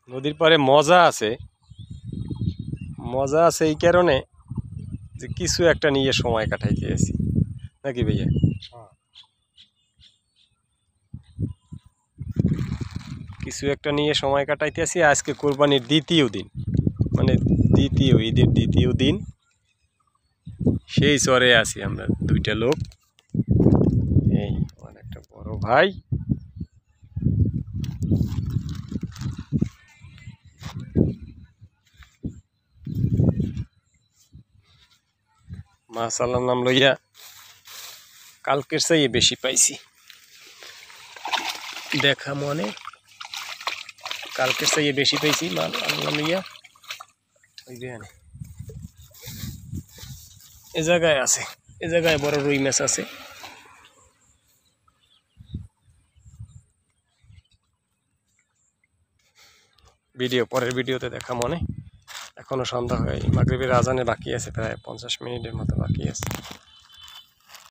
নদীর পাড়ে মজা আছে এই কারণে যে কিছু একটা নিয়ে সময় কাটাইতে আছি নাকি ভাইয়া? কিছু একটা নিয়ে সময় কাটাইতে আছি। আজকে কোরবানির দ্বিতীয় দিন, মানে ঈদের দ্বিতীয় দিন। সেই চরে আছি আমরা দুইটা লোক, এই আমার একটা বড় ভাই, মাছ আল্লাহ নাম লইয়া কালকের চাইয়ে বেশি পাইছি দেখা মনে, কালকের চাইয়ে বেশি পাইছি মাল আল্লাহ লইয়া। ওই যে এ জায়গায় আছে, এ জায়গায় বড় রুই মাছ আছে। পরের ভিডিওতে দেখা মনে। এখনো সন্ধ্যা হয়, মাগরিবের আজানে বাকি আছে, প্রায় 50 মিনিটের মতো বাকি আছে।